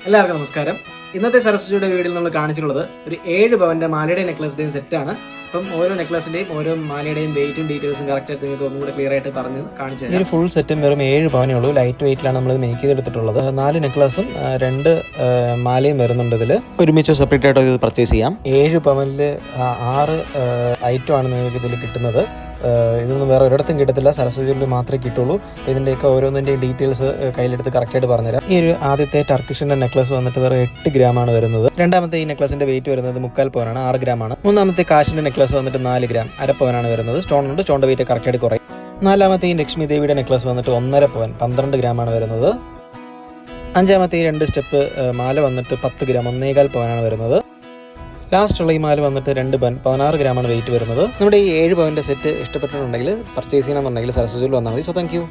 എല്ലാവർക്കും നമസ്കാരം. ഇന്നത്തെ സരസ്വതിയുടെ വീഡിയോയിൽ നമ്മൾ കാണിച്ചിട്ടുള്ളത് ഒരു 7 പവന്റെ മാലയുടെയും നെക്ലസിന്റെയും സെറ്റാണ്. അപ്പം ഓരോ നെക്ലസിന്റെയും ഓരോ മാലയുടെയും വെയിറ്റും ഡീറ്റെയിൽസും കറക്റ്റ് ആയിട്ട് നിങ്ങൾക്ക് ഒന്നും കൂടെ ക്ലിയർ ആയിട്ട് പറഞ്ഞ് കാണിച്ചു തരാം. ഈ ഒരു ഫുൾ സെറ്റും വെറും 7 പവനേ ഉള്ളൂ. ലൈറ്റ് വെയിറ്റിലാണ് നമ്മൾ മേക്ക് ചെയ്തെടുത്തിട്ടുള്ളത്. 4 നെക്ലസും 2 മാലയും വരുന്നുണ്ട്. ഇതിൽ ഒരുമിച്ച് സെപ്പറേറ്റ് ആയിട്ട് ഇത് പർച്ചേസ് ചെയ്യാം. 7 പവനിൽ 6 ഐറ്റമാണ് നിങ്ങൾക്ക് ഇതിൽ കിട്ടുന്നത്. ഇതൊന്നും വേറെ ഒരിടത്തും കിട്ടത്തില്ല, സരസ്വതിയിൽ മാത്രമേ കിട്ടുള്ളൂ. ഇതിൻ്റെയൊക്കെ ഓരോന്നിൻ്റെയും ഡീറ്റെയിൽസ് കയ്യിലെടുത്ത് കറക്റ്റായിട്ട് പറഞ്ഞുതരാം. ഈ ഒരു ആദ്യത്തെ ടർക്കിഷിൻ്റെ നെക്ലസ് വന്നിട്ട് വേറെ 8 ഗ്രാമാണ് വരുന്നത്. രണ്ടാമത്തെ ഈ നെക്ലസിൻ്റെ വെയിറ്റ് വരുന്നത് 3/4 പവനാണ്, 6 ഗ്രാമാണ്. മൂന്നാമത്തെ കാശിൻ്റെ നെക്ലസ് വന്നിട്ട് 4 ഗ്രാം, 1/2 പവനാണ് വരുന്നത്. സ്റ്റോൺ ഉണ്ട്, സ്റ്റോണിൻ്റെ വെയിറ്റ് കറക്റ്റായിട്ട് കുറയും. നാലാമത്തെ ഈ ലക്ഷ്മി ദേവിയുടെ നെക്ലസ് വന്നിട്ട് 1/2 പവൻ, 12 ഗ്രാമാണ് വരുന്നത്. അഞ്ചാമത്തെ ഈ 2 സ്റ്റെപ്പ് മാല വന്നിട്ട് 10 ഗ്രാം, 1/4 പവനാണ് വരുന്നത്. ലാസ്റ്റുള്ള ഈ മാല വന്നിട്ട് 2 പവൻ, 16 ഗ്രാമാണ് വെയിറ്റ് വരുന്നത്. നമ്മുടെ ഈ 7 പവൻ്റെ സെറ്റ് ഇഷ്ടപ്പെട്ടിട്ടുണ്ടെങ്കിൽ പർച്ചേസ് ചെയ്യണമെന്നുണ്ടെങ്കിൽ സരസ്വതിയിൽ വന്നാൽ മതി. So thank you.